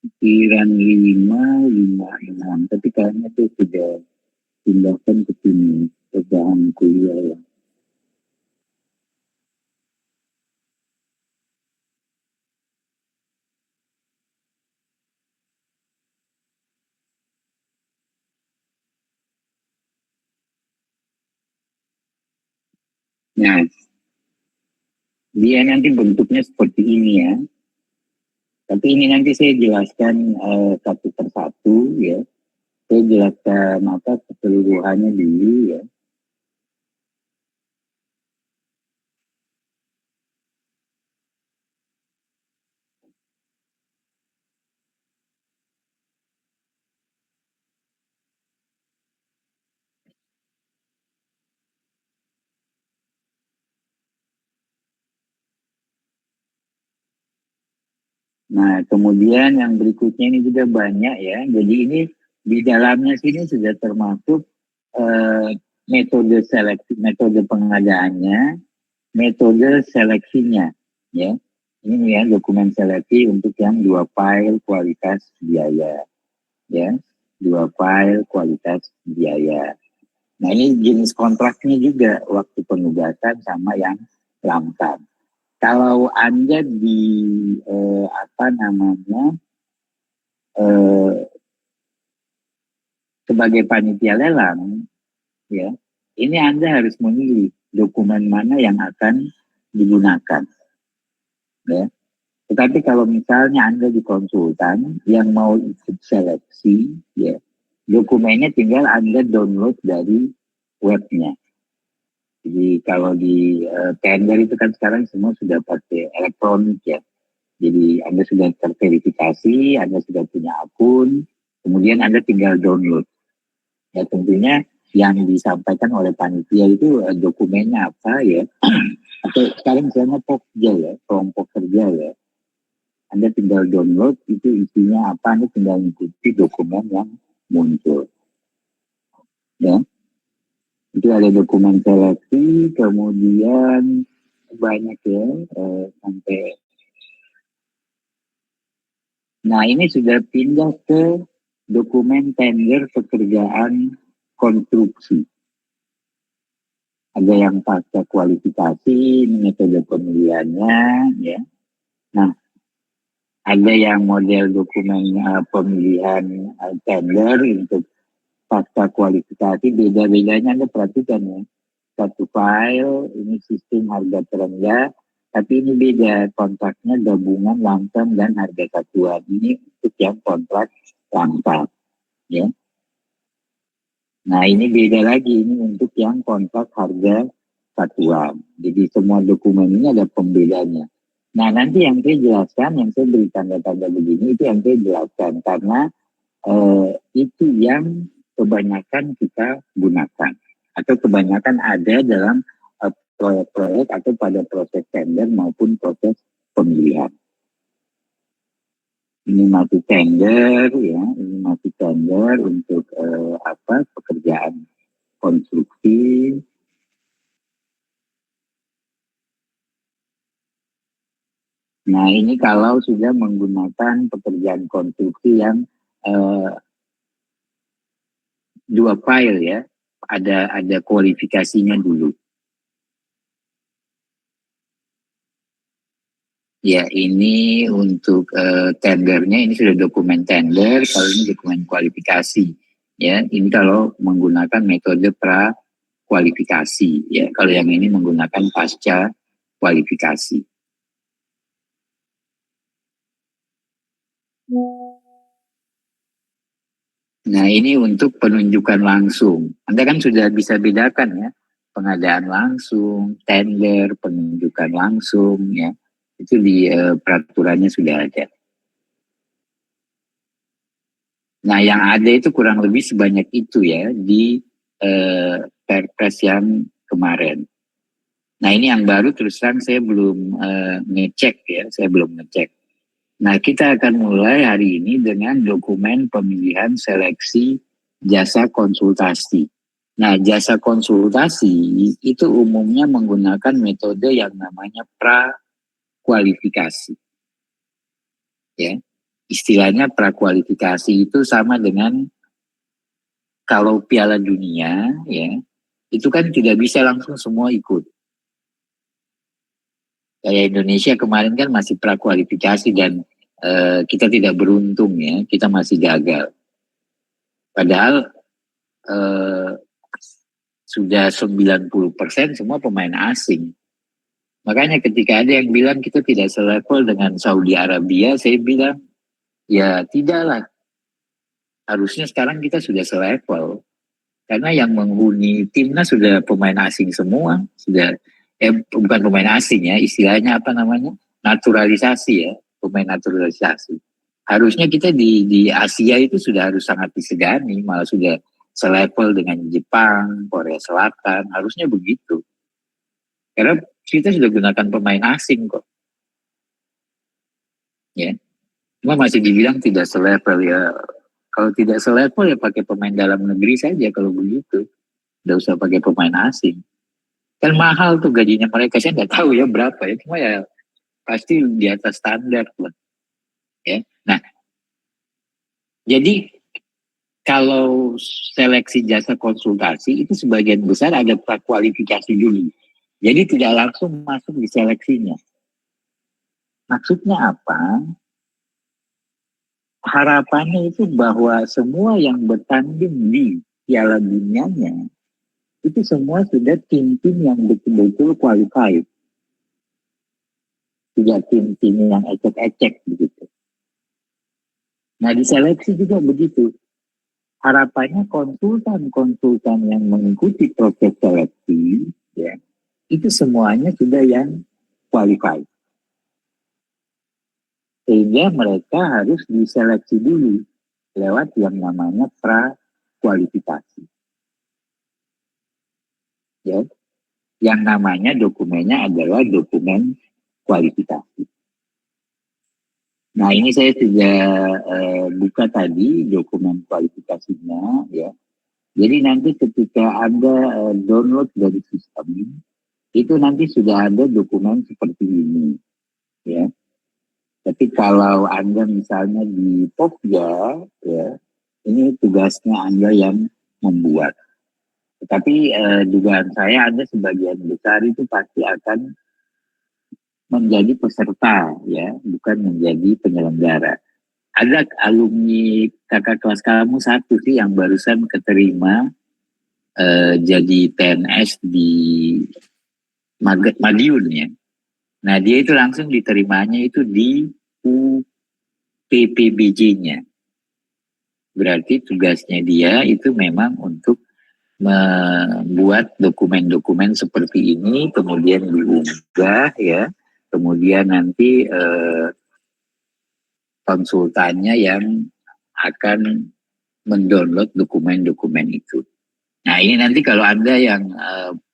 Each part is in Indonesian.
Kiran 5, 5, 6. Tapi kayaknya tuh sudah pindahkan ke sini, kerjaan kuliah ya. Nah, dia nanti bentuknya seperti ini ya. Tapi ini nanti saya jelaskan satu persatu ya. Saya jelaskan apa keseluruhannya dulu ya. Nah, kemudian yang berikutnya ini juga banyak ya. Jadi ini di dalamnya sini sudah termasuk eh, metode seleksi, metode pengadaannya, metode seleksinya, ya. Ini ya dokumen seleksi untuk yang 2 file kualitas biaya, ya. 2 file kualitas biaya. Nah, ini jenis kontraknya juga waktu penugasan sama yang lamsam. Kalau Anda di apa namanya eh, sebagai panitia lelang, ya, ini Anda harus memilih dokumen mana yang akan digunakan, ya. Tetapi kalau misalnya Anda di konsultan yang mau ikut seleksi, ya, dokumennya tinggal Anda download dari webnya. Jadi kalau di tender itu kan sekarang semua sudah pakai elektronik ya. Jadi Anda sudah terverifikasi, Anda sudah punya akun, kemudian Anda tinggal download. Ya tentunya yang disampaikan oleh panitia itu dokumennya apa ya. Atau sekarang misalnya POKJA ya, kelompok kerja ya. Anda tinggal download, itu isinya apa, Anda tinggal mengikuti dokumen yang muncul. Ya. Itu ada dokumen seleksi, kemudian banyak ya, sampai. Nah ini sudah pindah ke dokumen tender pekerjaan konstruksi. Ada yang pasca kualifikasi, ini metode pemilihannya, ya. Nah, ada yang model dokumen pemilihan tender untuk pasca kualifikasi, beda-bedanya Anda perhatikan ya. Satu file, ini sistem harga terendah, tapi ini beda, kontraknya gabungan langsung dan harga satuan. Ini untuk yang kontrak langsung, ya. Nah ini beda lagi, ini untuk yang kontrak harga satuan. Jadi semua dokumen ini ada pembedanya. Nah nanti yang saya jelaskan, yang saya beri tanda-tanda begini, itu yang saya jelaskan. Karena itu yang kebanyakan kita gunakan. Atau kebanyakan ada dalam proyek-proyek atau pada proses tender maupun proses pemilihan. Ini masih tender ya, ini masih tender untuk apa pekerjaan konstruksi. Nah ini kalau sudah menggunakan pekerjaan konstruksi yang 2 file ya, ada kualifikasinya dulu. Ya ini untuk tendernya ini sudah dokumen tender, kalau ini dokumen kualifikasi. Ya ini kalau menggunakan metode pra kualifikasi. Ya kalau yang ini menggunakan pasca kualifikasi. Nah ini untuk penunjukan langsung. Anda kan sudah bisa bedakan ya, pengadaan langsung, tender, penunjukan langsung ya. Itu di peraturannya sudah ada. Nah yang ada itu kurang lebih sebanyak itu ya di Perpres yang kemarin. Nah ini yang baru terus terang saya belum ngecek ya, saya belum ngecek. Nah, kita akan mulai hari ini dengan dokumen pemilihan seleksi jasa konsultasi. Nah, jasa konsultasi itu umumnya menggunakan metode yang namanya pra-kualifikasi. Ya. istilahnya prakualifikasi itu sama dengan kalau Piala Dunia ya, itu kan tidak bisa langsung semua ikut. Kayak Indonesia kemarin kan masih prakualifikasi dan kita tidak beruntung ya, kita masih gagal. Padahal sudah 90% semua pemain asing. Makanya ketika ada yang bilang kita tidak selevel dengan Saudi Arabia, saya bilang ya tidaklah. Harusnya sekarang kita sudah selevel. Karena yang menghuni timnas sudah pemain asing semua. Sudah bukan pemain asing ya, istilahnya apa namanya? Naturalisasi ya, pemain naturalisasi. Harusnya kita di Asia itu sudah harus sangat disegani, malah sudah selevel dengan Jepang, Korea Selatan, harusnya begitu. Karena kita sudah gunakan pemain asing kok. Ya. Cuma masih dibilang tidak selevel ya. Kalau tidak selevel ya pakai pemain dalam negeri saja kalau begitu. Tidak usah pakai pemain asing. Kan mahal tuh gajinya mereka. Saya nggak tahu ya berapa ya. Cuma ya pasti di atas standar lah. Ya. Nah, jadi kalau seleksi jasa konsultasi itu sebagian besar ada prakualifikasi dulu. Jadi tidak langsung masuk di seleksinya. Maksudnya apa? Harapannya itu bahwa semua yang bertanding di Piala Dunianya itu semua sudah tim-tim yang betul-betul qualified. Tidak tim-tim yang ecek-ecek begitu. Nah di seleksi juga begitu. Harapannya konsultan-konsultan yang mengikuti proses seleksi ya, itu semuanya sudah yang qualified. Sehingga mereka harus diseleksi dulu lewat yang namanya prakualifikasi. Ya, yang namanya dokumennya adalah dokumen kualifikasi. Nah ini saya sudah buka tadi dokumen kualifikasinya ya. Jadi nanti ketika Anda download dari sistem itu nanti sudah ada dokumen seperti ini ya. Tapi kalau Anda misalnya di Pokja ya, ini tugasnya Anda yang membuat. Tetapi dugaan saya Anda sebagian besar itu pasti akan menjadi peserta ya, bukan menjadi penyelenggara. Ada alumni kakak kelas kamu satu sih yang barusan keterima jadi PNS di Madiun ya. Nah dia itu langsung diterimanya itu di UPPBJ-nya. Berarti tugasnya dia itu memang untuk membuat dokumen-dokumen seperti ini, kemudian diunggah ya, kemudian nanti konsultannya yang akan mendownload dokumen-dokumen itu. Nah ini nanti kalau Anda yang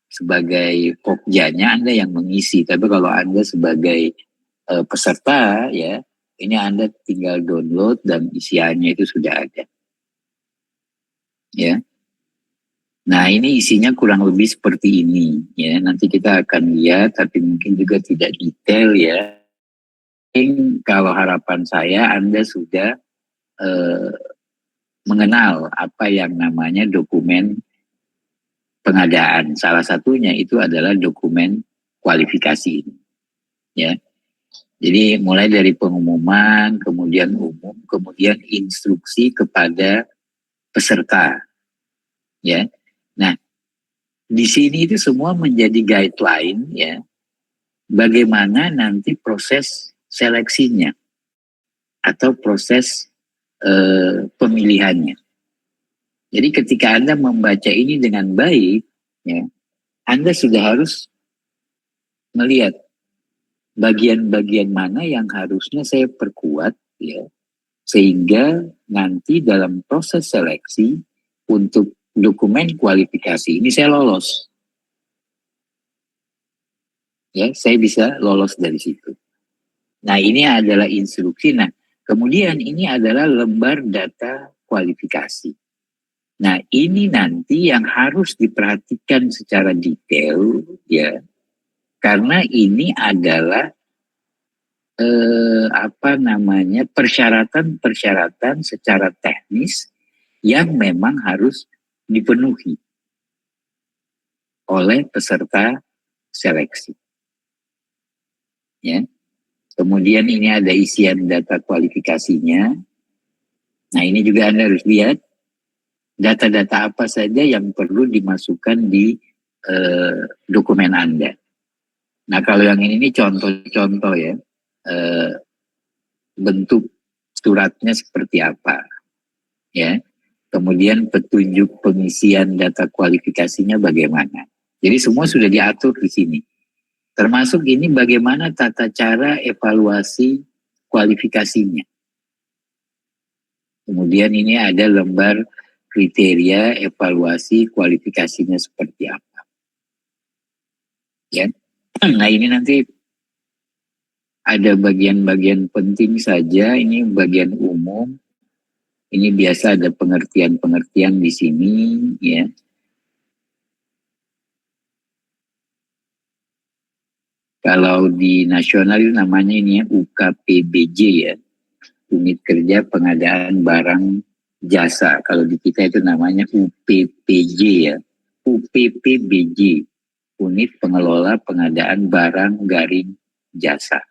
sebagai pokjanya Anda yang mengisi, tapi kalau Anda sebagai peserta ya, ini Anda tinggal download dan isiannya itu sudah ada. Ya. Nah ini isinya kurang lebih seperti ini ya. Nanti kita akan lihat, tapi mungkin juga tidak detail ya. Mungkin kalau harapan saya Anda sudah mengenal apa yang namanya dokumen pengadaan. Salah satunya itu adalah dokumen kualifikasi ini. Ya. Jadi mulai dari pengumuman, kemudian umum, kemudian instruksi kepada peserta. Ya. Nah, di sini itu semua menjadi guideline ya. Bagaimana nanti proses seleksinya atau proses pemilihannya. Jadi ketika Anda membaca ini dengan baik, ya, Anda sudah harus melihat bagian-bagian mana yang harusnya saya perkuat, ya, sehingga nanti dalam proses seleksi untuk dokumen kualifikasi ini saya lolos. Ya, saya bisa lolos dari situ. Nah, ini adalah instruksi. Nah, kemudian ini adalah lembar data kualifikasi. Nah, ini nanti yang harus diperhatikan secara detail ya. Karena ini adalah persyaratan secara teknis yang memang harus dipenuhi oleh peserta seleksi. Ya. Kemudian ini ada isian data kualifikasinya. Nah ini juga Anda harus lihat data-data apa saja yang perlu dimasukkan di dokumen Anda. Nah kalau yang ini contoh-contoh ya, bentuk suratnya seperti apa, ya. Kemudian petunjuk pengisian data kualifikasinya bagaimana. Jadi semua sudah diatur di sini. Termasuk ini bagaimana tata cara evaluasi kualifikasinya. Kemudian ini ada lembar kriteria evaluasi kualifikasinya seperti apa. Ya. Nah ini nanti ada bagian-bagian penting saja, ini bagian umum. Ini biasa ada pengertian-pengertian di sini, ya. Kalau di nasional itu namanya ini ya, UKPBJ ya, Unit Kerja Pengadaan Barang Jasa. Kalau di kita itu namanya UPPJ ya, UPPBJ, Unit Pengelola Pengadaan Barang Garing Jasa.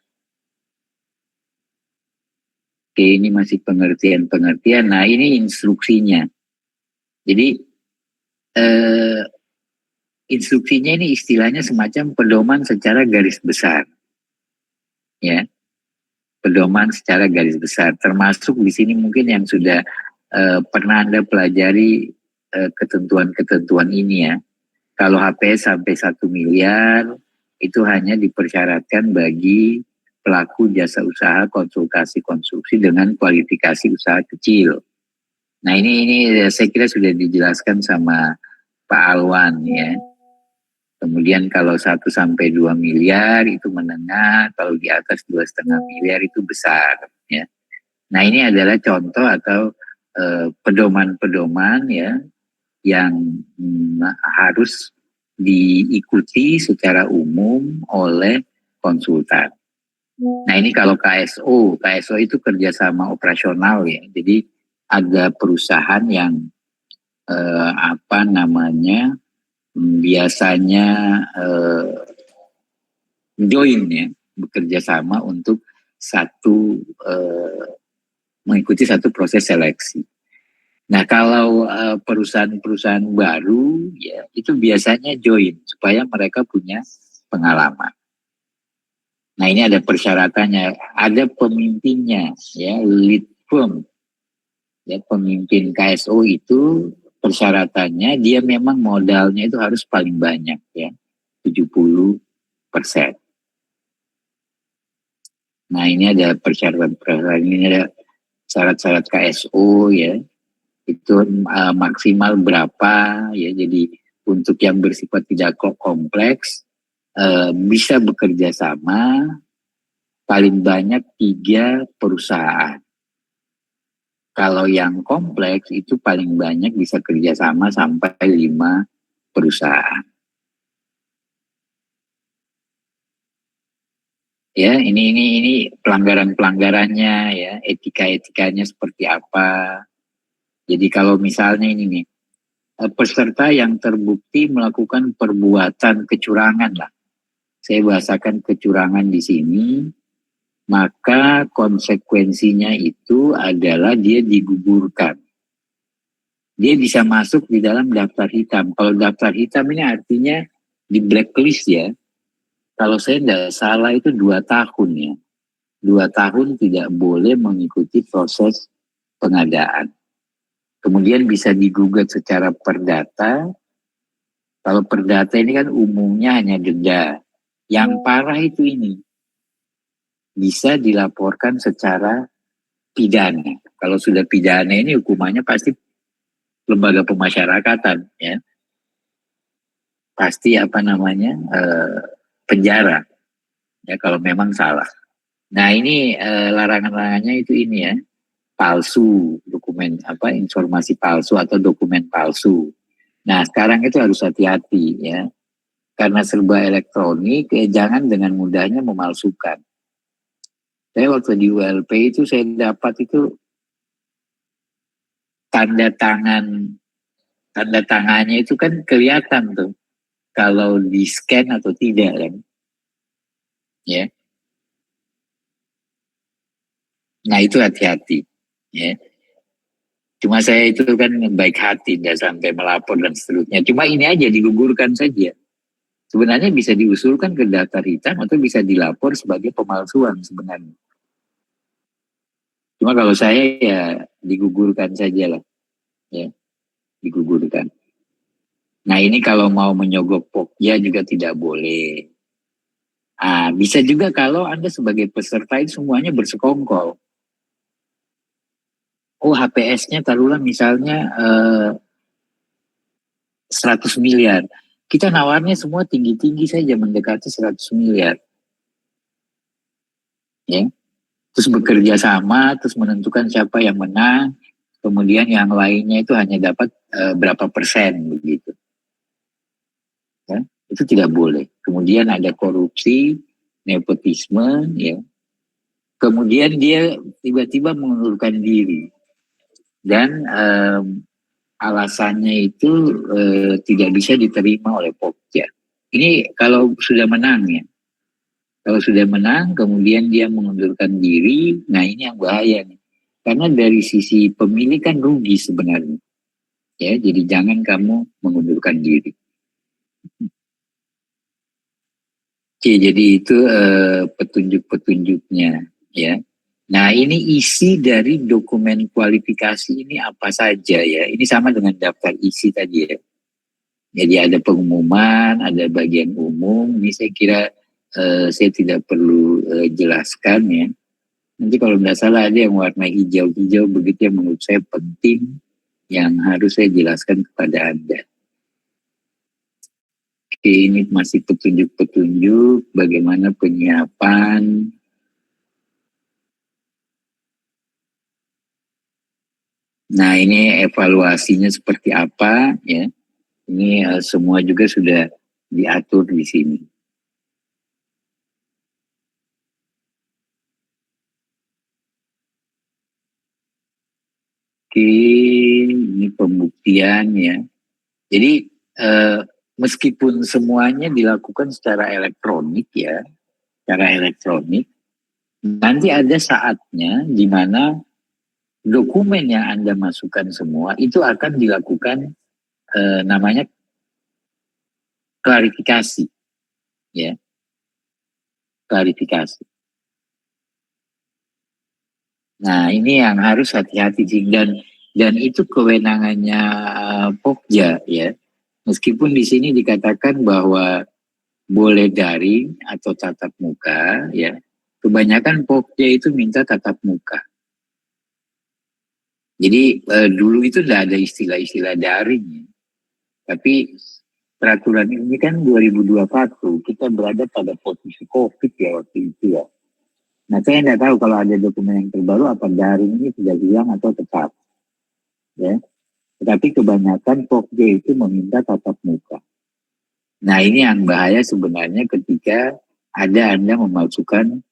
Oke, ini masih pengertian-pengertian. Nah, ini instruksinya. Jadi, instruksinya ini istilahnya semacam pedoman secara garis besar. Ya, pedoman secara garis besar. Termasuk di sini mungkin yang sudah pernah Anda pelajari ketentuan-ketentuan ini ya. Kalau HPS sampai 1 miliar, itu hanya dipersyaratkan bagi pelaku jasa usaha konsultasi konstruksi dengan kualifikasi usaha kecil. Nah ini saya kira sudah dijelaskan sama Pak Alwan ya. Kemudian kalau 1 sampai 2 miliar itu menengah, kalau di atas 2,5 miliar itu besar ya. Nah ini adalah contoh atau pedoman-pedoman ya yang harus diikuti secara umum oleh konsultan. Nah ini kalau KSO itu kerjasama operasional ya. Jadi ada perusahaan yang biasanya join ya, bekerja sama untuk mengikuti satu proses seleksi. Nah kalau perusahaan-perusahaan baru ya itu biasanya join supaya mereka punya pengalaman. Nah ini ada persyaratannya, ada pemimpinnya ya, lead firm. Ya, pemimpin KSO itu persyaratannya dia memang modalnya itu harus paling banyak ya, 70%. Nah ini ada persyaratan-persyaratan, ini ada syarat-syarat KSO ya. Itu maksimal berapa ya, jadi untuk yang bersifat tidak kompleks bisa bekerja sama paling banyak 3 perusahaan. Kalau yang kompleks itu paling banyak bisa kerja sama sampai 5 perusahaan. Ya, ini pelanggaran-pelanggarannya ya, etika-etikanya seperti apa. Jadi kalau misalnya ini nih, peserta yang terbukti melakukan perbuatan kecurangan lah. Saya bahasakan kecurangan di sini, maka konsekuensinya itu adalah dia digugurkan. Dia bisa masuk di dalam daftar hitam. Kalau daftar hitam ini artinya di blacklist ya. Kalau saya tidak salah itu 2 tahun ya. 2 tahun tidak boleh mengikuti proses pengadaan. Kemudian bisa digugat secara perdata. Kalau perdata ini kan umumnya hanya denda. Yang parah itu ini. Bisa dilaporkan secara pidana. Kalau sudah pidana ini hukumannya pasti lembaga pemasyarakatan ya. Pasti penjara ya kalau memang salah. Nah ini larangan-larangannya itu ini ya, palsu, dokumen informasi palsu atau dokumen palsu. Nah sekarang itu harus hati-hati ya, karena serba elektronik jangan dengan mudahnya memalsukan. Saya waktu di ULP itu saya dapat itu tanda tangannya itu kan kelihatan tuh kalau di scan atau tidak kan, ya. Nah itu hati-hati, ya. Cuma saya itu kan baik hati, nggak sampai melapor dan seterusnya. Cuma ini aja digugurkan saja. Sebenarnya bisa diusulkan ke daftar hitam atau bisa dilapor sebagai pemalsuan sebenarnya. Cuma kalau saya ya digugurkan saja lah, ya, digugurkan. Nah ini kalau mau menyogok Pokja juga tidak boleh. Bisa juga kalau Anda sebagai peserta itu semuanya bersekongkol. Oh HPS-nya taruhlah misalnya 100 miliar. Kita nawarnya semua tinggi-tinggi saja mendekati 100 miliar. Ya. Terus bekerja sama, terus menentukan siapa yang menang, kemudian yang lainnya itu hanya dapat berapa persen begitu. Ya. Itu tidak boleh. Kemudian ada korupsi, nepotisme, ya. Kemudian dia tiba-tiba mengundurkan diri dan alasannya itu tidak bisa diterima oleh Pokja. Ini kalau sudah menang ya. Kalau sudah menang, kemudian dia mengundurkan diri, nah ini yang bahaya nih. Karena dari sisi pemilih kan rugi sebenarnya. Ya, jadi jangan kamu mengundurkan diri. Oke, jadi itu petunjuk-petunjuknya, ya. Nah, ini isi dari dokumen kualifikasi ini apa saja ya? Ini sama dengan daftar isi tadi ya. Jadi ada pengumuman, ada bagian umum. Ini saya kira saya tidak perlu jelaskan ya. Nanti kalau tidak salah ada yang warna hijau-hijau begitu yang menurut saya penting yang harus saya jelaskan kepada Anda. Oke, ini masih petunjuk-petunjuk bagaimana penyiapan. Nah, ini evaluasinya seperti apa ya. Ini semua juga sudah diatur di sini. Oke, ini pembuktian ya. Jadi meskipun semuanya dilakukan secara elektronik ya, secara elektronik, nanti ada saatnya di mana dokumen yang Anda masukkan semua itu akan dilakukan namanya klarifikasi, ya, klarifikasi. Nah ini yang harus hati-hati dan itu kewenangannya Pokja ya. Meskipun di sini dikatakan bahwa boleh daring atau tatap muka ya, kebanyakan Pokja itu minta tatap muka. Jadi dulu itu tidak ada istilah-istilah daring ya. Tapi peraturan ini kan 2021, kita berada pada posisi COVID ya waktu itu ya. Nah saya tidak tahu kalau ada dokumen yang terbaru apa daring ini sudah hilang atau tetap. Ya. Tetapi kebanyakan Pokja itu meminta tatap muka. Nah ini yang bahaya sebenarnya ketika ada Anda memalsukan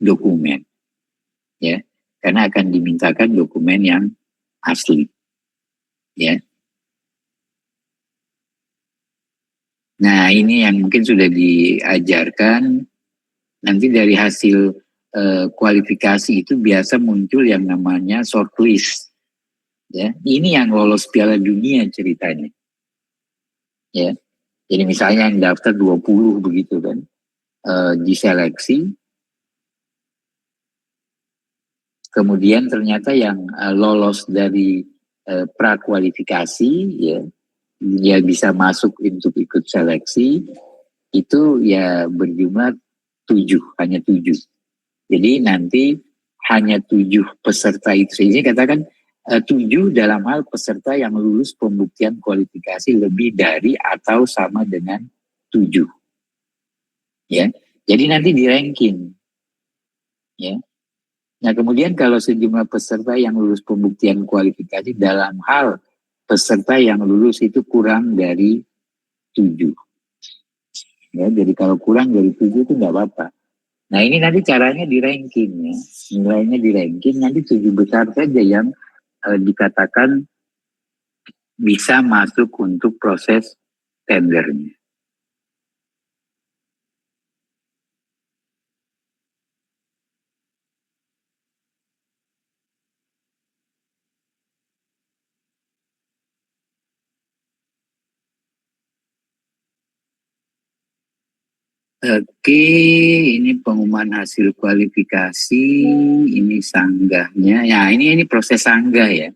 dokumen. Ya. Karena akan dimintakan dokumen yang asli. Ya. Nah ini yang mungkin sudah diajarkan. Nanti dari hasil kualifikasi itu biasa muncul yang namanya shortlist. Ya, ini yang lolos Piala Dunia ceritanya. Ya, jadi misalnya yang daftar 20 begitu kan, diseleksi, kemudian ternyata yang lolos dari prakualifikasi, ya, dia bisa masuk untuk ikut seleksi, itu ya berjumlah 7, hanya 7. Jadi nanti hanya 7 peserta itu. Ini katakan 7 dalam hal peserta yang lulus pembuktian kualifikasi lebih dari atau sama dengan 7. Ya. Jadi nanti di ranking. Ya. Nah kemudian kalau sejumlah peserta yang lulus pembuktian kualifikasi dalam hal peserta yang lulus itu kurang dari 7. Ya, jadi kalau kurang dari 7 itu nggak apa-apa. Nah ini nanti caranya di ranking ya, nilainya di ranking, nanti 7 besar saja yang dikatakan bisa masuk untuk proses tendernya. Oke, ini pengumuman hasil kualifikasi, ini sanggahnya. Ya, ini proses sanggah ya.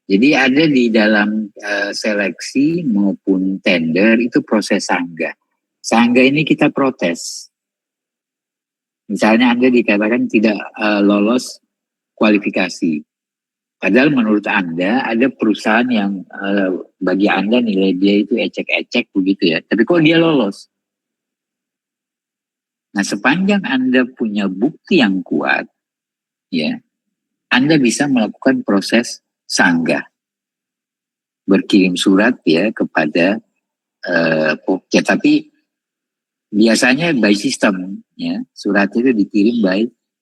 Jadi ada di dalam seleksi maupun tender itu proses sanggah. Sanggah ini kita protes. Misalnya Anda dikatakan tidak lolos kualifikasi. Padahal menurut Anda ada perusahaan yang bagi Anda nilai dia itu ecek-ecek begitu ya. Tapi kok dia lolos? Nah, sepanjang Anda punya bukti yang kuat, ya, Anda bisa melakukan proses sanggah. Berkirim surat ya kepada ya, tapi biasanya by system ya. Surat itu dikirim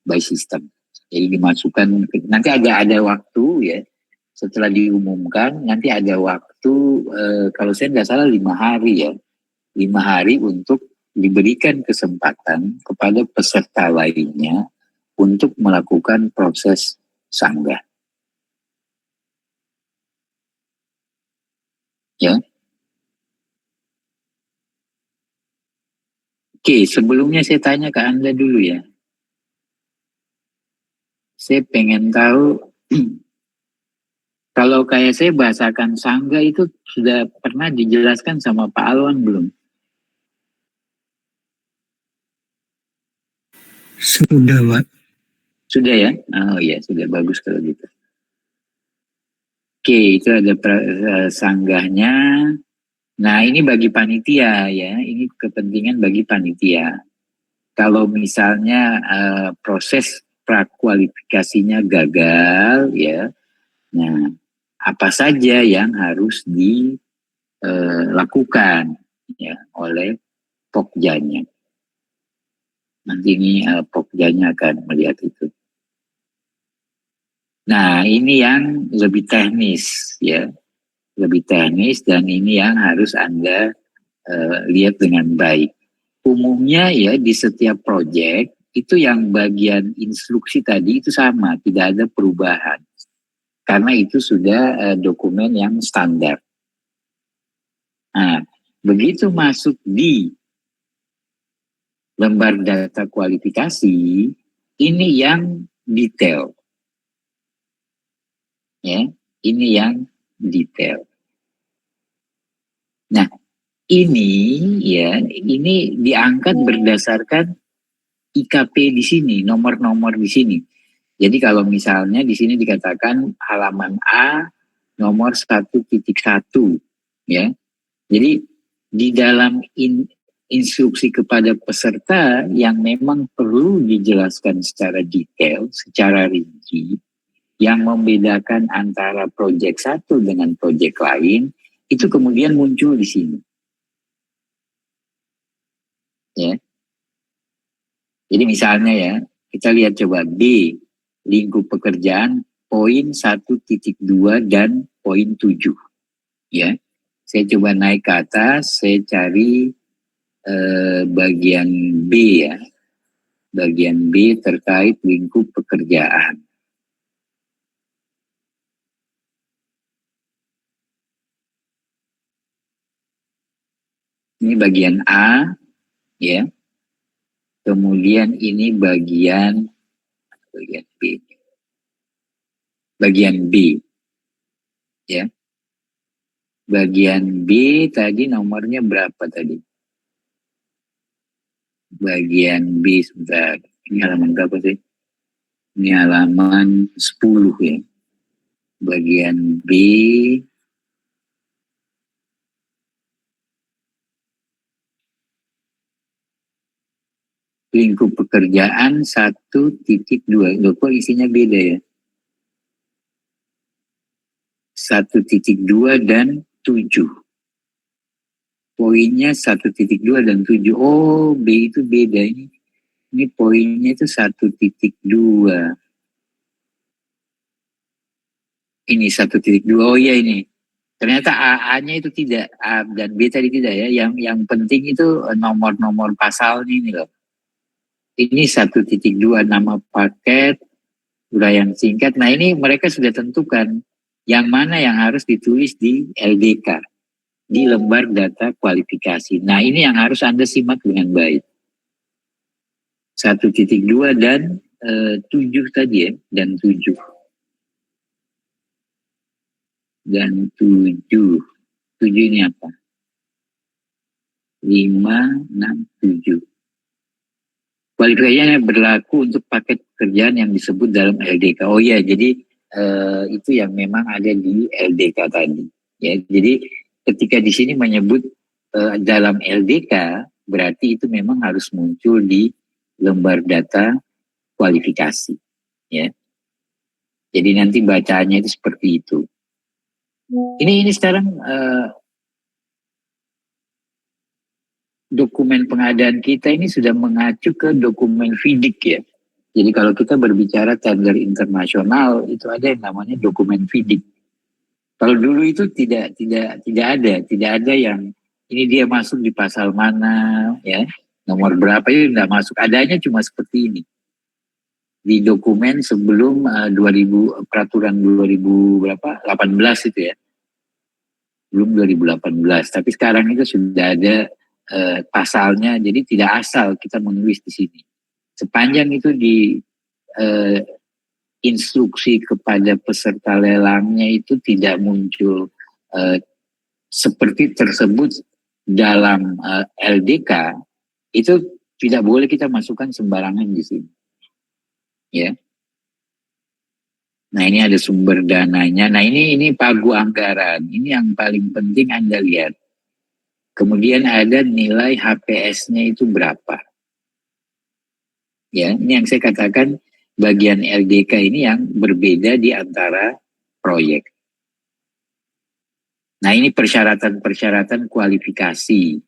by system. Jadi dimasukkan nanti ada waktu ya. Setelah diumumkan nanti ada waktu kalau saya nggak salah 5 hari ya. 5 hari untuk diberikan kesempatan kepada peserta lainnya untuk melakukan proses sanggah. Ya. Oke, sebelumnya saya tanya ke Anda dulu ya. Saya pengen tahu kalau kayak saya bahasakan sanggah itu sudah pernah dijelaskan sama Pak Alwan belum? Sudah, Pak. Sudah ya? Oh iya, sudah bagus kalau gitu. Oke, itu ada sanggahnya. Nah, ini bagi panitia ya. Ini kepentingan bagi panitia. Kalau misalnya proses prakualifikasinya gagal ya. Nah, apa saja yang harus dilakukan ya oleh Pokjanya. Nanti ini Pokjanya akan melihat itu. Nah, ini yang lebih teknis ya. Lebih teknis dan ini yang harus Anda lihat dengan baik. Umumnya ya di setiap proyek itu yang bagian instruksi tadi itu sama, tidak ada perubahan. Karena itu sudah dokumen yang standar. Nah, begitu masuk di lembar data kualifikasi, ini yang detail. Ya, ini yang detail. Nah, ini diangkat berdasarkan IKP di sini, nomor-nomor di sini. Jadi kalau misalnya di sini dikatakan halaman A nomor 1.1 ya. Jadi di dalam instruksi kepada peserta yang memang perlu dijelaskan secara detail, secara rinci, yang membedakan antara proyek satu dengan proyek lain, itu kemudian muncul di sini. Ya. Jadi misalnya ya, kita lihat coba B, lingkup pekerjaan, poin 1.2 dan poin 7. Ya. Saya coba naik ke atas, saya cari bagian B ya. Bagian B terkait lingkup pekerjaan. Ini bagian A, ya. Kemudian ini bagian B. Bagian B, ya. Bagian B tadi nomornya berapa tadi? Bagian B sebentar. Ini halaman berapa sih? Ini halaman 10 ya. Bagian B. Lingkup pekerjaan 1.2. Loh, kok isinya beda ya? 1.2 dan 7. Poinnya 1.2 dan 7. Oh, B itu beda ini. Ini poinnya itu 1.2. Ini 1.2. Oh iya ini. Ternyata A-nya itu tidak, A dan B tadi tidak ya. Yang penting itu nomor-nomor pasalnya ini loh. Ini 1.2 nama paket, uraian singkat. Nah ini mereka sudah tentukan yang mana yang harus ditulis di LDK, di lembar data kualifikasi. Nah ini yang harus Anda simak dengan baik. 1.2 dan 7 tadi ya, dan 7. Dan 7. 7 ini apa? 5, 6, 7. Kualifikasinya berlaku untuk paket pekerjaan yang disebut dalam LDK. Oh iya, jadi itu yang memang ada di LDK tadi. Ya, jadi ketika di sini menyebut dalam LDK, berarti itu memang harus muncul di lembar data kualifikasi. Ya, jadi nanti bacaannya itu seperti itu. Ini sekarang dokumen pengadaan kita ini sudah mengacu ke dokumen FIDIC ya. Jadi kalau kita berbicara tender internasional itu ada yang namanya dokumen FIDIC. Kalau dulu itu tidak ada yang ini dia masuk di pasal mana ya, nomor berapa itu tidak masuk. Adanya cuma seperti ini. Di dokumen sebelum 2000 peraturan 2000 berapa 18 itu ya. Belum 2018, tapi sekarang itu sudah ada pasalnya, jadi tidak asal kita menulis di sini. Sepanjang itu di instruksi kepada peserta lelangnya itu tidak muncul seperti tersebut dalam LDK, itu tidak boleh kita masukkan sembarangan di sini. Ya. Nah ini ada sumber dananya. Nah ini pagu anggaran. Ini yang paling penting Anda lihat. Kemudian ada nilai HPS-nya itu berapa. Ya, ini yang saya katakan bagian LDK ini yang berbeda di antara proyek. Nah, ini persyaratan-persyaratan kualifikasi.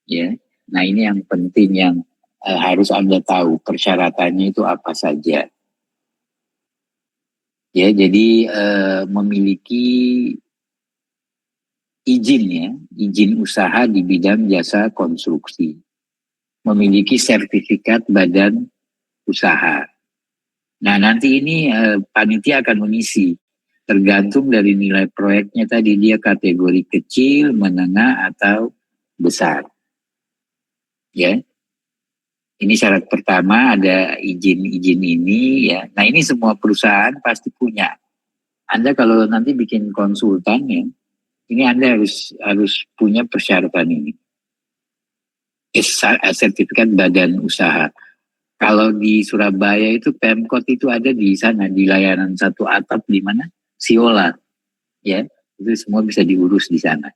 Ya. Nah, ini yang penting yang harus Anda tahu persyaratannya itu apa saja. Ya, jadi memiliki izin ya, izin usaha di bidang jasa konstruksi. Memiliki sertifikat badan usaha. Nah nanti ini panitia akan mengisi tergantung dari nilai proyeknya tadi, dia kategori kecil, menengah atau besar. Ya, ini syarat pertama ada izin ini ya. Nah ini semua perusahaan pasti punya. Anda kalau nanti bikin konsultan ya, ini Anda harus punya persyaratan ini. Sertifikat badan usaha. Kalau di Surabaya itu Pemkot itu ada di sana, di layanan satu atap di mana? Siola. Ya, itu semua bisa diurus di sana.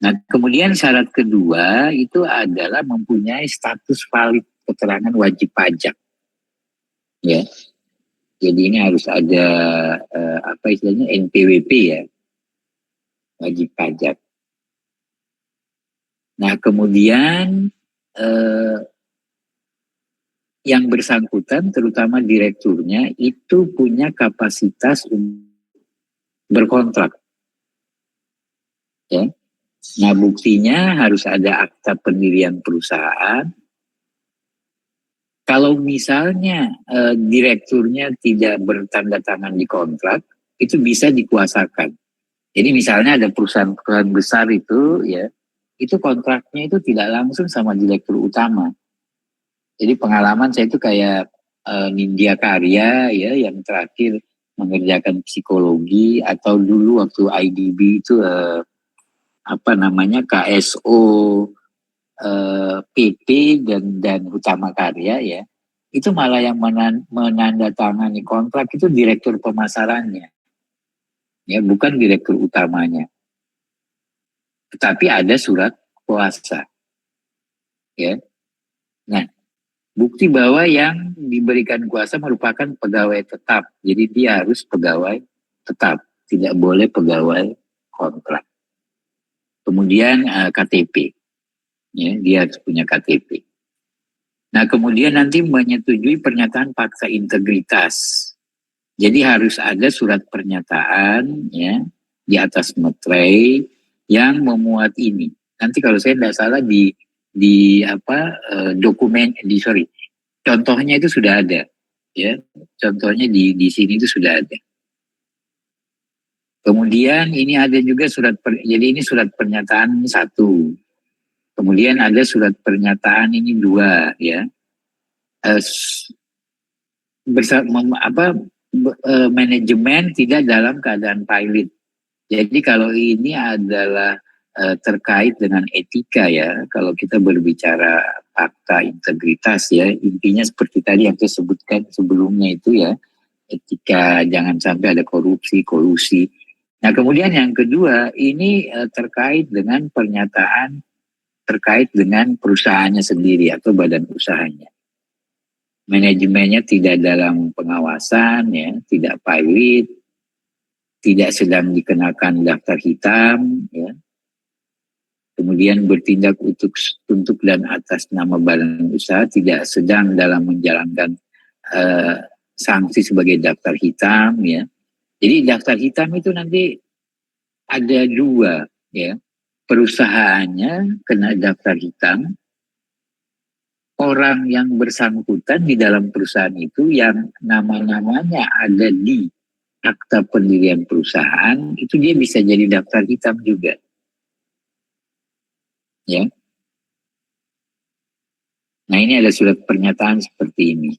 Nah, kemudian syarat kedua itu adalah mempunyai status valid keterangan wajib pajak. Ya. Jadi ini harus ada apa istilahnya NPWP ya. Wajib pajak. Nah, kemudian yang bersangkutan terutama direkturnya itu punya kapasitas untuk berkontrak. Ya. Nah buktinya harus ada akta pendirian perusahaan. Kalau misalnya direkturnya tidak bertanda tangan di kontrak, itu bisa dikuasakan. Jadi misalnya ada perusahaan besar itu ya, itu kontraknya itu tidak langsung sama direktur utama. Jadi pengalaman saya itu kayak Nindya Karya ya, yang terakhir mengerjakan psikologi, atau dulu waktu IDB itu apa namanya KSO PP dan Utama Karya ya, itu malah yang menandatangani kontrak itu direktur pemasarannya ya, bukan direktur utamanya, tetapi ada surat kuasa ya. Nah bukti bahwa yang diberikan kuasa merupakan pegawai tetap, jadi dia harus pegawai tetap, tidak boleh pegawai kontrak. Kemudian KTP. Ya, dia harus punya KTP. Nah, kemudian nanti menyetujui pernyataan fakta integritas. Jadi harus ada surat pernyataan ya di atas materai yang memuat ini. Nanti kalau saya tidak salah di apa dokumen contohnya itu sudah ada ya. Contohnya di sini itu sudah ada. Kemudian ini ada juga jadi ini surat pernyataan satu. Kemudian ada surat pernyataan ini dua ya. Eh, Manajemen tidak dalam keadaan pilot. Jadi kalau ini adalah terkait dengan etika ya, kalau kita berbicara fakta integritas ya, intinya seperti tadi yang saya sebutkan sebelumnya itu ya, etika jangan sampai ada korupsi, kolusi. Nah kemudian yang kedua ini terkait dengan pernyataan terkait dengan perusahaannya sendiri atau badan usahanya. Manajemennya tidak dalam pengawasan ya, tidak pilot, tidak sedang dikenakan daftar hitam ya. Kemudian bertindak untuk dan atas nama badan usaha, tidak sedang dalam menjalankan sanksi sebagai daftar hitam ya. Jadi daftar hitam itu nanti ada dua ya. Perusahaannya kena daftar hitam, orang yang bersangkutan di dalam perusahaan itu yang nama-namanya ada di akta pendirian perusahaan itu dia bisa jadi daftar hitam juga ya. Nah ini ada surat pernyataan seperti ini.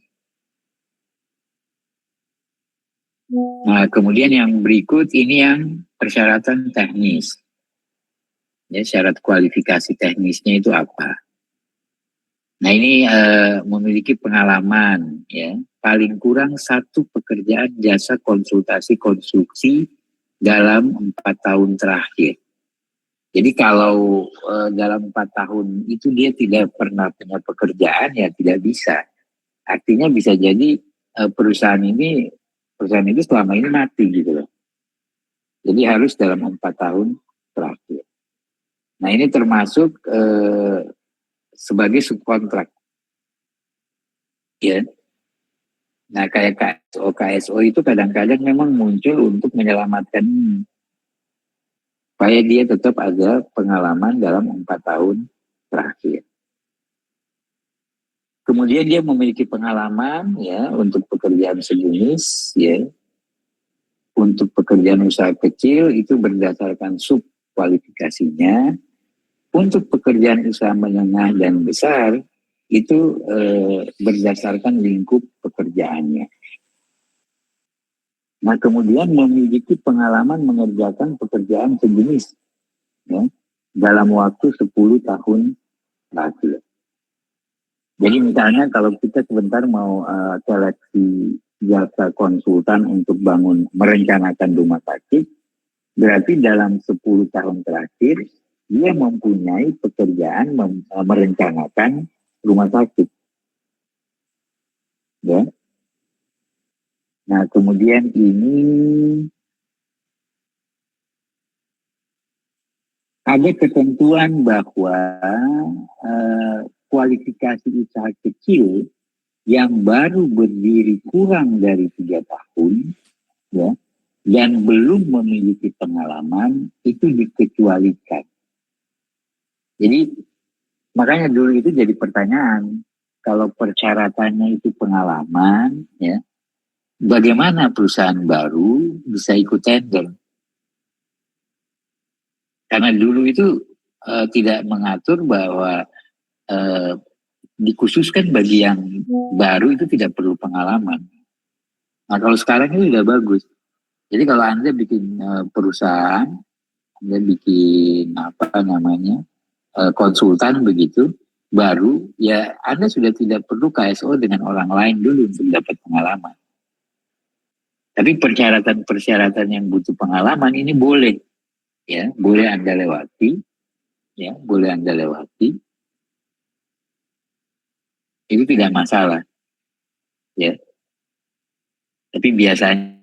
Nah kemudian yang berikut ini yang persyaratan teknis ya, syarat kualifikasi teknisnya itu apa. Nah ini memiliki pengalaman ya, paling kurang satu pekerjaan jasa konsultasi konstruksi dalam 4 tahun terakhir. Jadi kalau dalam 4 tahun itu dia tidak pernah punya pekerjaan ya tidak bisa. Artinya bisa jadi perusahaan itu selama ini mati gitu loh. Jadi harus dalam 4 tahun terakhir. Nah ini termasuk sebagai subkontrak. Ya. Nah kayak KSO itu kadang-kadang memang muncul untuk menyelamatkan ini. Supaya dia tetap ada pengalaman dalam 4 tahun terakhir. Kemudian dia memiliki pengalaman ya untuk pekerjaan sejenis ya. Untuk pekerjaan usaha kecil itu berdasarkan sub kualifikasinya. Untuk pekerjaan usaha menengah dan besar itu berdasarkan lingkup pekerjaannya. Nah kemudian memiliki pengalaman mengerjakan pekerjaan sejenis ya, dalam waktu 10 tahun terakhir. Jadi misalnya kalau kita sebentar mau seleksi jasa konsultan untuk merencanakan rumah sakit, berarti dalam 10 tahun terakhir dia mempunyai pekerjaan merencanakan rumah sakit. Ya. Nah kemudian ini ada ketentuan bahwa kualifikasi usaha kecil yang baru berdiri kurang dari 3 tahun ya, dan belum memiliki pengalaman itu dikecualikan. Jadi makanya dulu itu jadi pertanyaan, kalau persyaratannya itu pengalaman ya, bagaimana perusahaan baru bisa ikut tender? Karena dulu itu tidak mengatur bahwa dikhususkan bagi yang baru itu tidak perlu pengalaman. Nah kalau sekarang itu sudah bagus. Jadi kalau Anda bikin perusahaan, Anda bikin konsultan begitu, baru ya Anda sudah tidak perlu KSO dengan orang lain dulu untuk dapat pengalaman. Tapi persyaratan-persyaratan yang butuh pengalaman ini boleh, ya boleh Anda lewati, ya boleh Anda lewati. Itu tidak masalah, ya. Tapi biasanya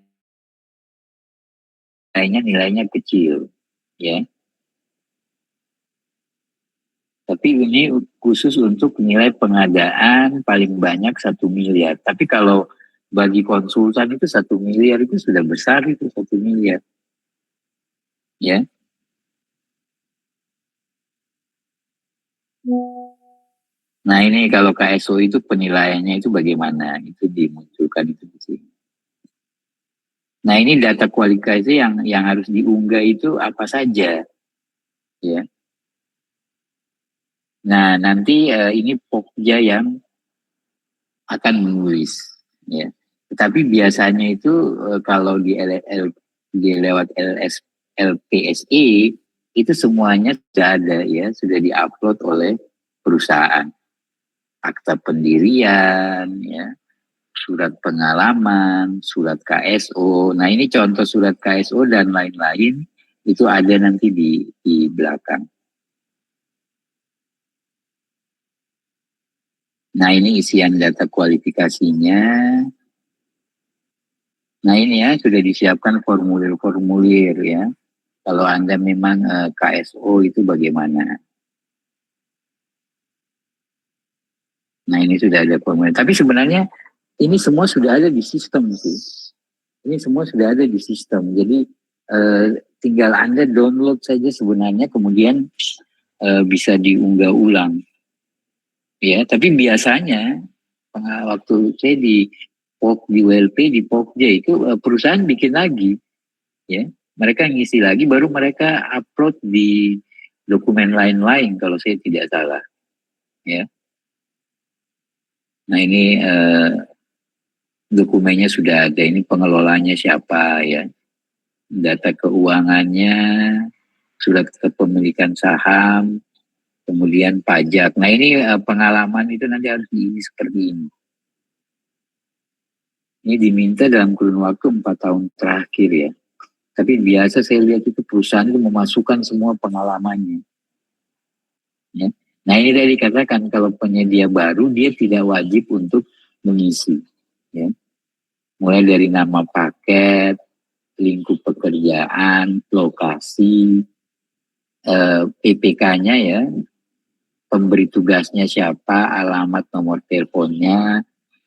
nilainya kecil, ya. Tapi ini khusus untuk nilai pengadaan paling banyak 1 miliar. Tapi kalau bagi konsultan itu 1 miliar itu sudah besar, itu 1 miliar. Ya. Nah ini kalau KSO itu penilaiannya itu bagaimana? Itu dimunculkan itu di sini. Nah ini data kualifikasi yang harus diunggah itu apa saja, ya. Nah nanti ini Pokja yang akan menulis, ya. Tetapi biasanya itu kalau di lewat LPSE itu semuanya sudah ada, ya, sudah diupload oleh perusahaan. Akta pendirian, ya, surat pengalaman, surat KSO. Nah ini contoh surat KSO dan lain-lain itu ada nanti di belakang. Nah ini isian data kualifikasinya. Nah ini ya sudah disiapkan formulir-formulir, ya. Kalau Anda memang KSO itu bagaimana? Nah ini sudah ada formulir. Tapi sebenarnya ini semua sudah ada di sistem sih. Ini semua sudah ada di sistem. Jadi tinggal Anda download saja sebenarnya, kemudian bisa diunggah ulang. Ya, tapi biasanya waktu saya di WLP, di Pokja itu perusahaan bikin lagi, ya. Mereka ngisi lagi, baru mereka upload di dokumen lain-lain kalau saya tidak salah, ya. Nah ini dokumennya sudah ada, ini pengelolanya siapa, ya. Data keuangannya, surat kepemilikan saham, kemudian pajak. Nah ini pengalaman itu nanti harus diisi seperti ini. Ini diminta dalam kurun waktu 4 tahun terakhir, ya. Tapi biasa saya lihat itu perusahaan itu memasukkan semua pengalamannya. Ya. Nah ini tadi dikatakan kalau penyedia baru dia tidak wajib untuk mengisi. Ya. Mulai dari nama paket, lingkup pekerjaan, lokasi, PPK-nya, ya, pemberi tugasnya siapa, alamat, nomor teleponnya,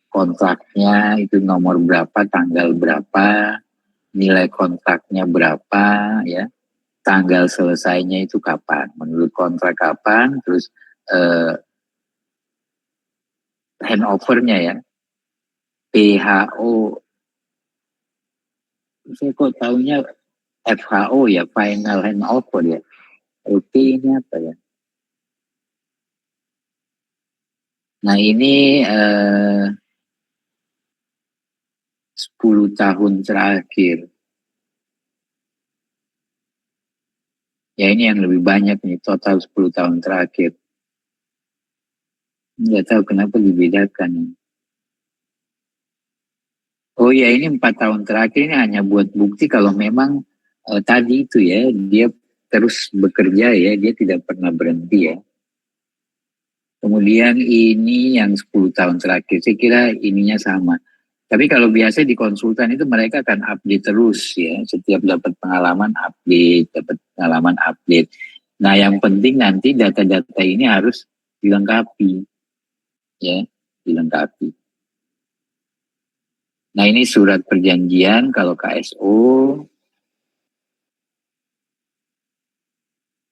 kontraknya itu nomor berapa, tanggal berapa, nilai kontraknya berapa, ya, tanggal selesainya itu kapan, menurut kontrak kapan, terus handover-nya, ya, PHO, saya kok tahunya FHO, ya, final handover, ya, LP-nya apa, ya. Nah ini 10 tahun terakhir. Ya ini yang lebih banyak nih, total 10 tahun terakhir. Nggak tahu kenapa dibedakan. Oh ya, ini 4 tahun terakhir ini hanya buat bukti kalau memang tadi itu, ya, dia terus bekerja, ya, dia tidak pernah berhenti, ya. Kemudian ini yang 10 tahun terakhir, saya kira ininya sama. Tapi kalau biasa di konsultan itu mereka akan update terus, ya, setiap dapat pengalaman update, dapat pengalaman update. Nah yang penting nanti data-data ini harus dilengkapi, ya, dilengkapi. Nah ini surat perjanjian kalau KSO.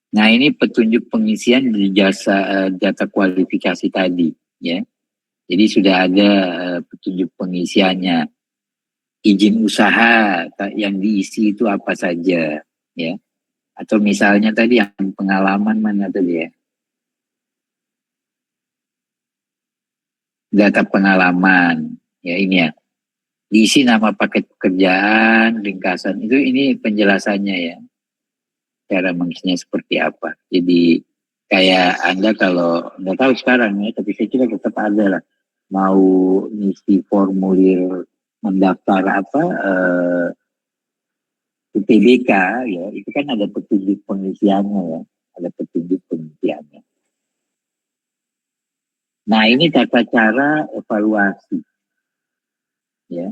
Nah ini petunjuk pengisian di jasa data kualifikasi tadi, ya. Jadi sudah ada petunjuk pengisiannya. Izin usaha yang diisi itu apa saja, ya. Atau misalnya tadi yang pengalaman mana tadi, ya. Data pengalaman, ya, ini, ya. Diisi nama paket pekerjaan, ringkasan. Itu ini penjelasannya, ya. Cara mengisinya seperti apa. Jadi kayak Anda kalau nggak tahu sekarang, ya, tapi saya kira tetap ada lah. Mau ngisi formulir mendaftar apa UTBK, ya, itu kan ada petunjuk pengisiannya, ya. Ada petunjuk pengisiannya. Nah ini tata cara evaluasi, ya.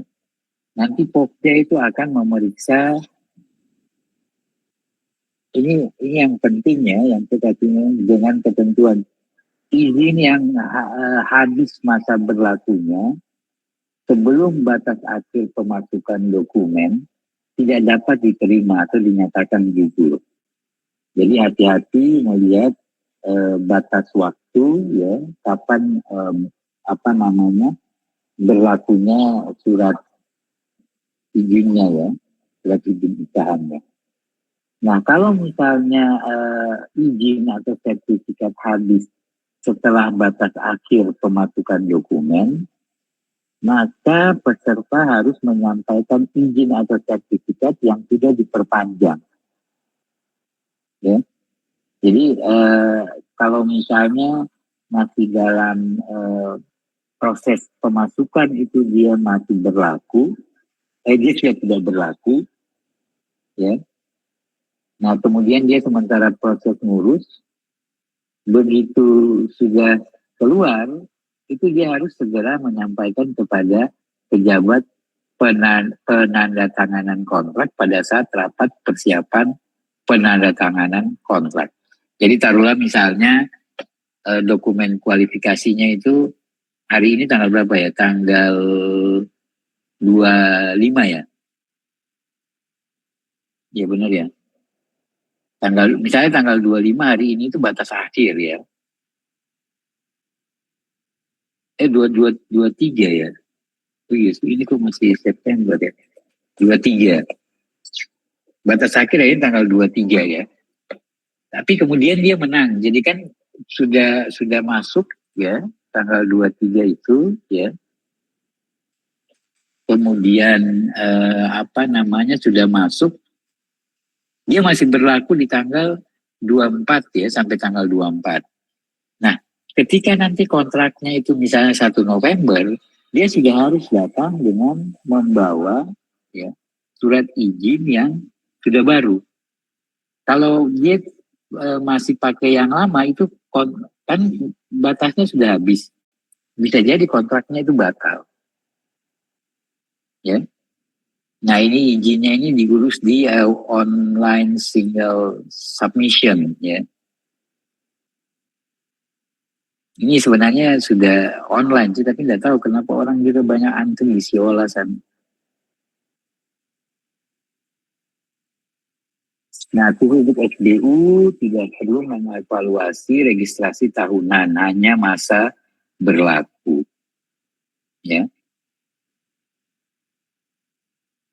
Nanti Pokja itu akan memeriksa ini yang penting, ya, yang kita dengan ketentuan izin yang habis masa berlakunya sebelum batas akhir pemasukan dokumen tidak dapat diterima atau dinyatakan gugur. Jadi hati-hati melihat batas waktu ya kapan berlakunya surat izinnya ya, surat izin usahanya. Nah kalau misalnya izin atau sertifikat habis setelah batas akhir pemasukan dokumen, maka peserta harus menyampaikan izin atau sertifikat yang sudah diperpanjang. Ya. Jadi kalau misalnya masih dalam proses pemasukan itu dia masih berlaku, dia sudah tidak berlaku, ya. Nah kemudian dia sementara proses ngurus, begitu sudah keluar, itu dia harus segera menyampaikan kepada pejabat penandatanganan kontrak pada saat rapat persiapan penandatanganan kontrak. Jadi taruhlah misalnya dokumen kualifikasinya itu hari ini tanggal berapa ya? Tanggal 25 ya? Ya benar ya. Misalnya tanggal 25 hari ini itu batas akhir ya. 23 ya. Oh iya, ini kok masih September ya. 23. Batas akhir ini tanggal 23 ya. Tapi kemudian dia menang. Jadi kan sudah masuk ya tanggal 23 itu ya. Kemudian sudah masuk, dia masih berlaku di tanggal 24 ya sampai tanggal 24. Nah, ketika nanti kontraknya itu misalnya 1 November, dia sudah harus datang dengan membawa ya surat izin yang sudah baru. Kalau dia masih pakai yang lama itu kan batasnya sudah habis. Bisa jadi kontraknya itu batal. Ya. Nah ini izinnya ini diurus di online single submission ya. Ini sebenarnya sudah online sih, tapi nggak tahu kenapa orang juga banyak antri isi olasan. Nah, untuk SBU tidak perlu mengevaluasi registrasi tahunan, hanya masa berlaku. Ya.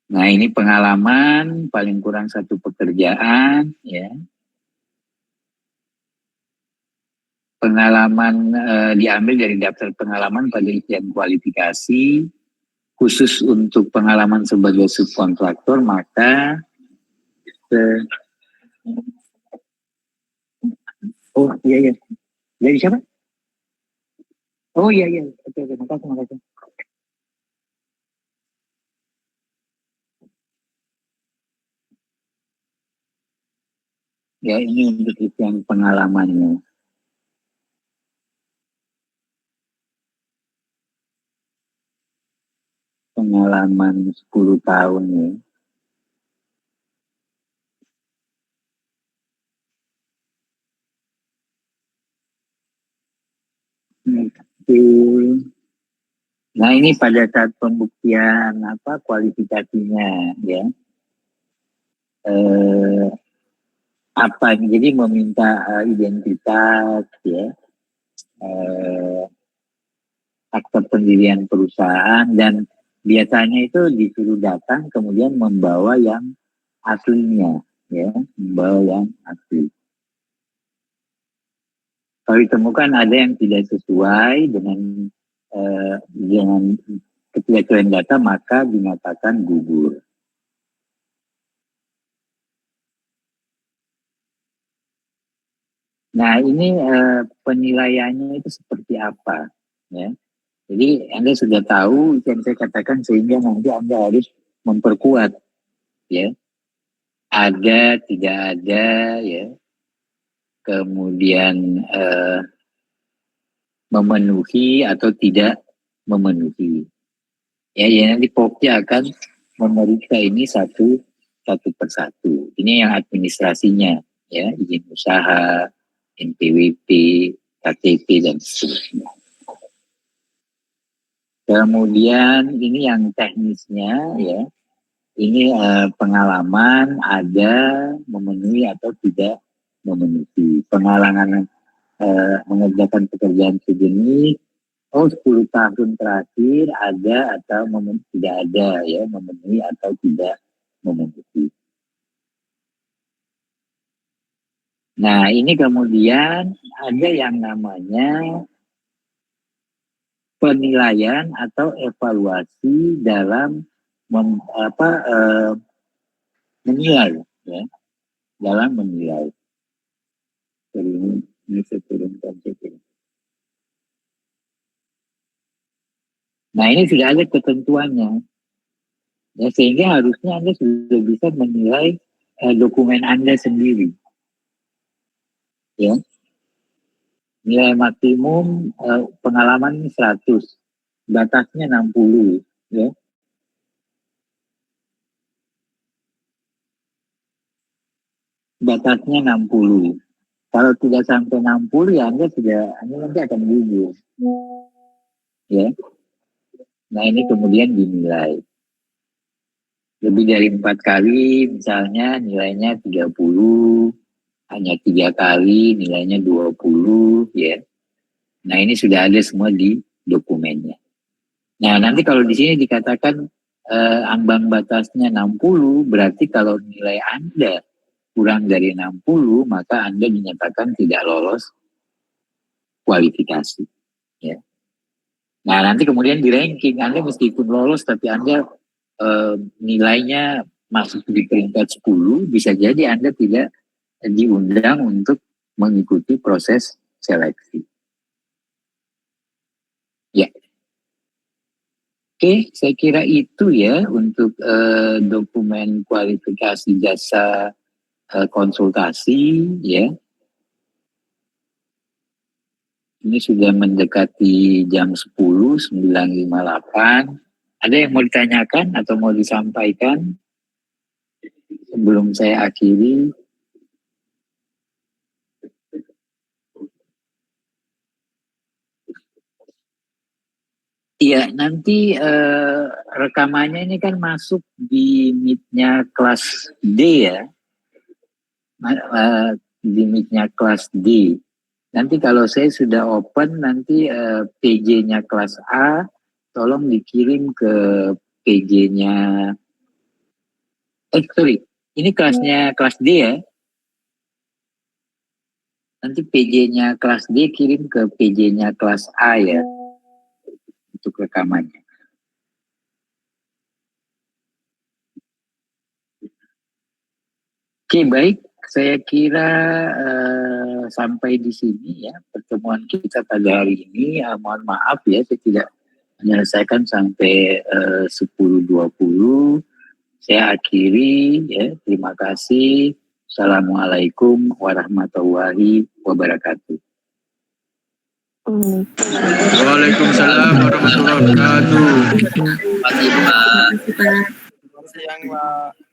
Nah ini pengalaman paling kurang 1 pekerjaan ya. Pengalaman diambil dari daftar pengalaman pada isian kualifikasi khusus untuk pengalaman sebagai subkontraktor maka oh iya dari siapa? Oh iya oke makasih. Ya ini untuk isian pengalamannya. Pengalaman 10 tahun ya. Nah ini pada saat pembuktian kualifikasinya ya. Jadi meminta identitas ya. Akte pendirian perusahaan dan biasanya itu disuruh datang kemudian membawa yang aslinya ya, membawa yang asli. Kalau ditemukan ada yang tidak sesuai dengan ketidaksesuaian data maka dinyatakan gugur. Nah ini penilaiannya itu seperti apa ya. Jadi Anda sudah tahu yang saya katakan sehingga nanti Anda harus memperkuat ya. Ada, tidak ada ya. Kemudian memenuhi atau tidak memenuhi. Ya nanti Pokja akan memeriksa ini satu persatu. Ini yang administrasinya ya, izin usaha, NPWP, KTP dan seterusnya. Kemudian ini yang teknisnya ya, ini pengalaman ada memenuhi atau tidak memenuhi. Pengalaman mengerjakan pekerjaan sejenis, 10 tahun terakhir ada atau tidak ada ya, memenuhi atau tidak memenuhi. Nah, ini kemudian ada yang namanya penilaian atau evaluasi dalam menilai ya, dalam menilai. Ini saya turunkan. Nah, ini sudah ada ketentuannya. Ya, sehingga harusnya Anda sudah bisa menilai dokumen Anda sendiri. Ya. Nilai maksimum pengalaman 100, batasnya 60, ya. Batasnya 60. Kalau tidak sampai 60 ya Anda nanti akan gugur. Ya. Nah, ini kemudian dinilai. Lebih dari 4 kali misalnya nilainya 30, hanya 3 kali nilainya 20 ya. Nah, ini sudah ada semua di dokumennya. Nah, nanti kalau di sini dikatakan ambang batasnya 60, berarti kalau nilai Anda kurang dari 60, maka Anda dinyatakan tidak lolos kualifikasi. Ya. Nah, nanti kemudian di ranking, Anda meskipun lolos, tapi Anda nilainya masuk di peringkat 10, bisa jadi Anda tidak diundang untuk mengikuti proses seleksi. Ya. Oke, saya kira itu ya untuk dokumen kualifikasi jasa konsultasi ya. Ini sudah mendekati jam 10, 9.58. Ada yang mau ditanyakan atau mau disampaikan sebelum saya akhiri? Iya, nanti rekamannya ini kan masuk di Meet-nya kelas D ya. Di Meet-nya kelas D. Nanti kalau saya sudah open, nanti PJ-nya kelas A, tolong dikirim ke PJ-nya, ini kelasnya kelas D ya. Nanti PJ-nya kelas D kirim ke PJ-nya kelas A ya, untuk rekamannya. Oke, baik. Saya kira sampai di sini ya pertemuan kita pada hari ini. Mohon maaf ya, saya tidak menyelesaikan sampai 10.20. Saya akhiri ya. Terima kasih. Assalamualaikum warahmatullahi wabarakatuh. Waalaikumsalam warahmatullahi wabarakatuh. Terima kasih, Pak. Selamat siang, Pak.